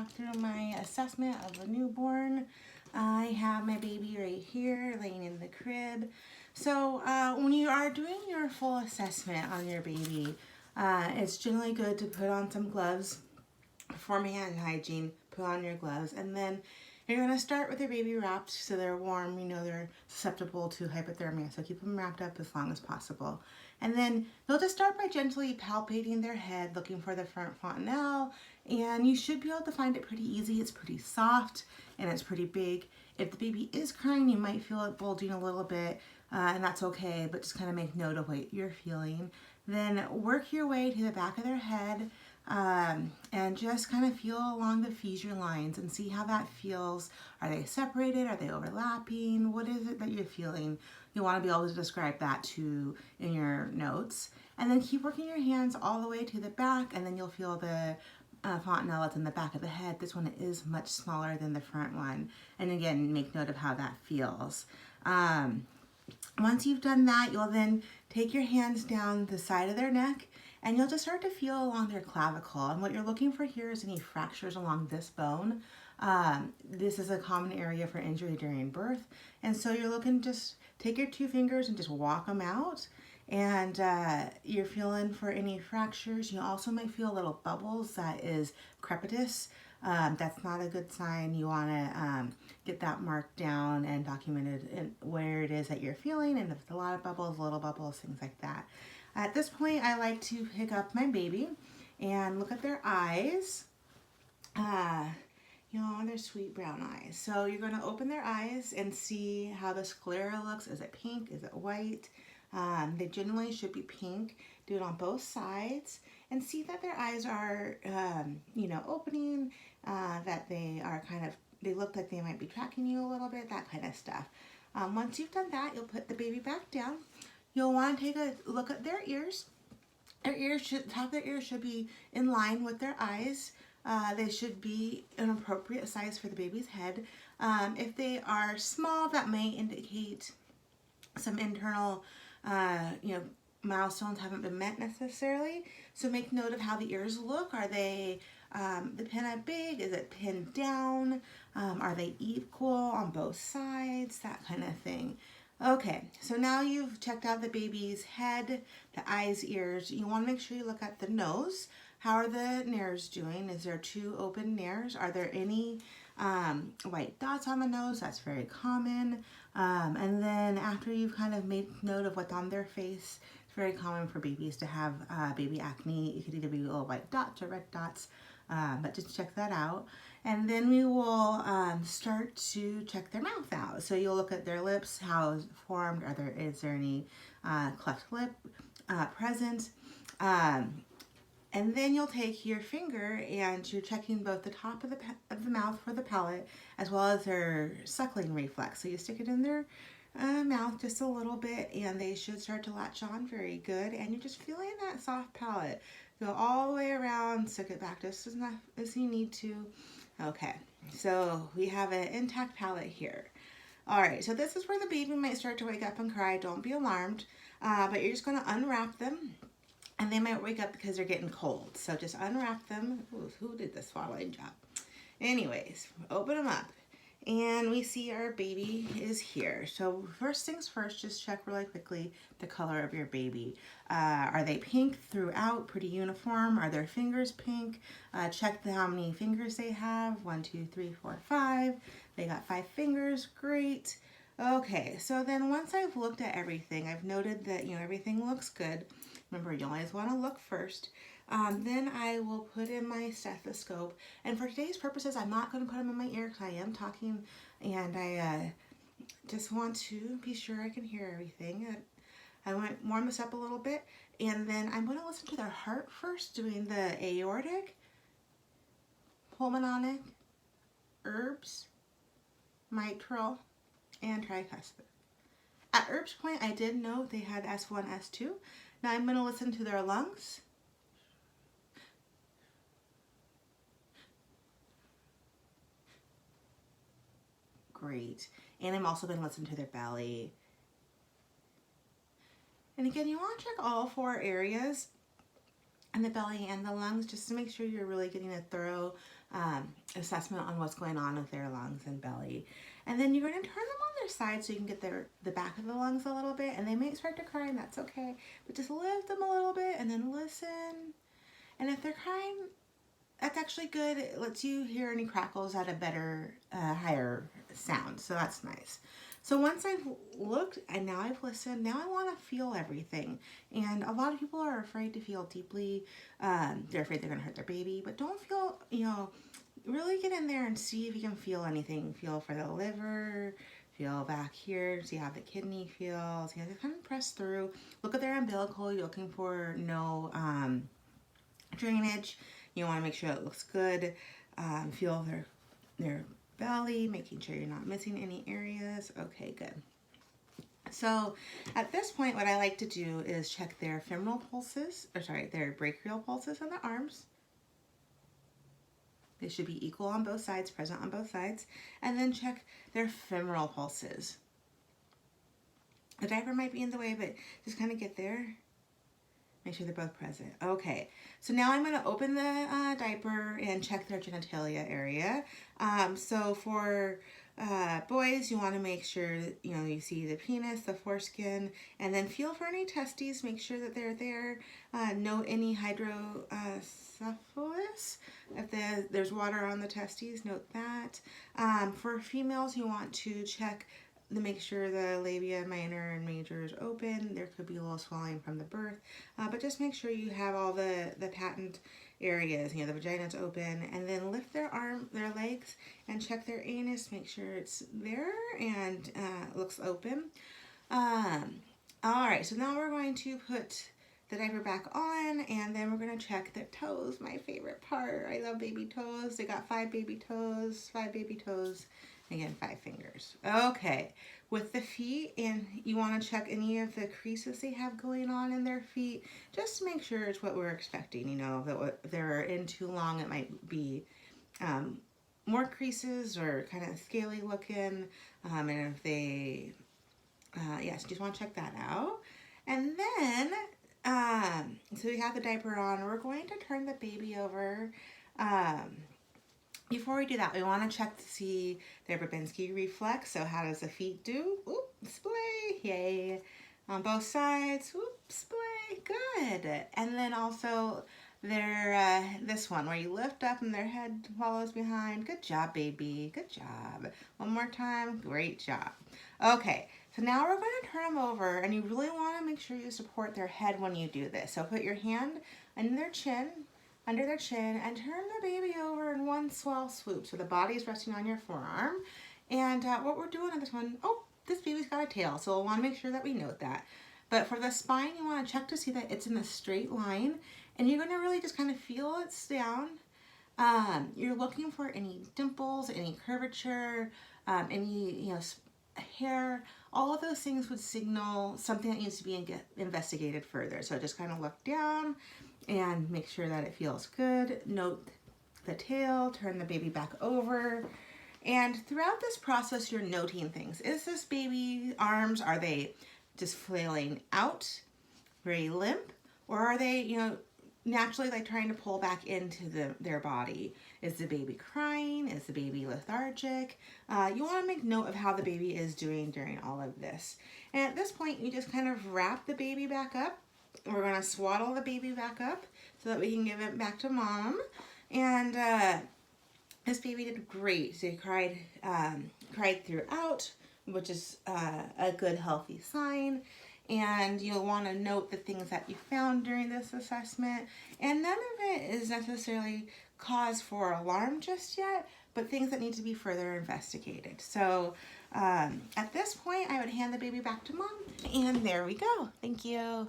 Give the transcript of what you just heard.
walk through my assessment of the newborn. I have my baby right here laying in the crib. So when you are doing your full assessment on your baby, it's generally good to put on some gloves, perform hand hygiene, put on your gloves, and then you're going to start with your baby wrapped so they're warm. You know they're susceptible to hypothermia, so keep them wrapped up as long as possible. And then you'll just start by gently palpating their head, looking for the front fontanelle, and you should be able to find it pretty easy. It's pretty soft and it's pretty big. If the baby is crying, you might feel it bulging a little bit, and that's okay, but just kind of make note of what you're feeling. Then work your way to the back of their head, and just kind of feel along the fissure lines and see how that feels. Are they separated? Are they overlapping? What is it that you're feeling? You want to be able to describe that too in your notes. And then keep working your hands all the way to the back, and then you'll feel the fontanelle that's in the back of the head. This one is much smaller than the front one. And again, make note of how that feels. Once you've done that, you'll then take your hands down the side of their neck, and you'll just start to feel along their clavicle. And what you're looking for here is any fractures along this bone. This is a common area for injury during birth. And so you're looking, just take your 2 fingers and just walk them out. And you're feeling for any fractures. You also might feel little bubbles. That is crepitus. That's not a good sign. You want to get that marked down and documented in where it is that you're feeling, and if it's a lot of bubbles, little bubbles, things like that. At this point, I like to pick up my baby and look at their eyes. You know, their sweet brown eyes. So you're going to open their eyes and see how the sclera looks. Is it pink? Is it white? They generally should be pink. Do it on both sides and see that their eyes are, you know, opening, that they are kind of, they look like they might be tracking you a little bit, that kind of stuff. Once you've done that, you'll put the baby back down. You'll want to take a look at their ears. Their ears should, top of their ears should be in line with their eyes. They should be an appropriate size for the baby's head. If they are small, that may indicate some internal, you know, milestones haven't been met necessarily. So make note of how the ears look. Are they the pin up big? Is it pinned down? Are they equal on both sides? That kind of thing. Okay, so now you've checked out the baby's head, the eyes, ears. You want to make sure you look at the nose. How are the nares doing? Is there 2 open nares? Are there any white dots on the nose? That's very common. And then after you've kind of made note of what's on their face, it's very common for babies to have baby acne. It could either be little white dots or red dots, but just check that out. And then we will start to check their mouth out. So you'll look at their lips, how is it formed, is there any cleft lip present? And then you'll take your finger and you're checking both the top of the mouth for the palate as well as their suckling reflex. So you stick it in their mouth just a little bit and they should start to latch on very good. And you're just feeling that soft palate. Go all the way around, suck it back just as much as you need to. Okay, so we have an intact palate here. All right, so this is where the baby might start to wake up and cry. Don't be alarmed, but you're just gonna unwrap them. And they might wake up because they're getting cold. So just unwrap them. Ooh, who did this swallowing job? Anyways, open them up. And we see our baby is here. So first things first, just check really quickly the color of your baby. Are they pink throughout, pretty uniform? Are their fingers pink? Check how many fingers they have. 1, 2, 3, 4, 5. They got 5 fingers, great. Okay, so then once I've looked at everything, I've noted that, you know, everything looks good. Remember, you always want to look first. Then I will put in my stethoscope. And for today's purposes, I'm not going to put them in my ear because I am talking and I just want to be sure I can hear everything. I want to warm this up a little bit. And then I'm going to listen to their heart first, doing the aortic, pulmonic, herbs, mitral, and tricuspid. At herbs point, I did know they had S1, S2. Now I'm going to listen to their lungs. Great. And I'm also going to listen to their belly. And again, you want to check all 4 areas, and the belly and the lungs, just to make sure you're really getting a thorough assessment on what's going on with their lungs and belly. And then you're going to turn them on their side so you can get the back of the lungs a little bit, and they may start to cry, and that's okay. But just lift them a little bit and then listen. And if they're crying, that's actually good. It lets you hear any crackles at a better, higher sound. So that's nice. So once I've looked and now I've listened, now I want to feel everything. And a lot of people are afraid to feel deeply. They're afraid they're going to hurt their baby. But don't feel, really get in there and see if you can feel anything. Feel for the liver, feel back here, see how the kidney feels. You know, just kind of press through. Look at their umbilical. You're looking for no drainage. You want to make sure it looks good. Feel their belly, making sure you're not missing any areas. Okay, good. So at this point, what I like to do is check their femoral pulses, their brachial pulses on the arms. They should be equal on both sides, present on both sides. And then check their femoral pulses. The diaper might be in the way, but just kind of get there. Make sure they're both present. Okay, so now I'm going to open the diaper and check their genitalia area. So for boys, you want to make sure that, you see the penis, the foreskin, and then feel for any testes. Make sure that they're there. Note any hydrocephalus. If there's water on the testes, note that. For females, you want to check to make sure the labia minor and major is open. There could be a little swelling from the birth, but just make sure you have all the patent areas. The vagina's open, and then lift their legs and check their anus. Make sure it's there and looks open. All right, so now we're going to put the diaper back on, and then we're going to check their toes, my favorite part. I love baby toes. They got 5 baby toes, again, 5 fingers. Okay, with the feet, and you want to check any of the creases they have going on in their feet, just to make sure it's what we're expecting. That if they're in too long, it might be more creases or kind of scaly looking, and if they, yes, just want to check that out. And then, so we have the diaper on, we're going to turn the baby over. Before we do that, we want to check to see their Babinski reflex. So how does the feet do? Oop, splay, yay. On both sides, oop, splay, good. And then also their, this one, where you lift up and their head follows behind. Good job, baby, good job. One more time, great job. Okay, so now we're going to turn them over, and you really want to make sure you support their head when you do this. So put your hand under their chin, and turn the baby over in one swell swoop. So the body is resting on your forearm. And what we're doing on this one, this baby's got a tail, so we'll want to make sure that we note that. But for the spine, you want to check to see that it's in a straight line, and you're going to really just kind of feel it's down. You're looking for any dimples, any curvature, any hair. All of those things would signal something that needs to be investigated further. So just kind of look down and make sure that it feels good. Note the tail, turn the baby back over. And throughout this process, you're noting things. Is this baby arms, are they just flailing out, very limp? Or are they, naturally like trying to pull back into their body? Is the baby crying? Is the baby lethargic? You want to make note of how the baby is doing during all of this. And at this point, you just kind of wrap the baby back up. We're going to swaddle the baby back up so that we can give it back to mom. And this baby did great. So he cried throughout, which is a good, healthy sign. And you'll want to note the things that you found during this assessment. And none of it is necessarily cause for alarm just yet, but things that need to be further investigated. So at this point, I would hand the baby back to mom. And there we go. Thank you.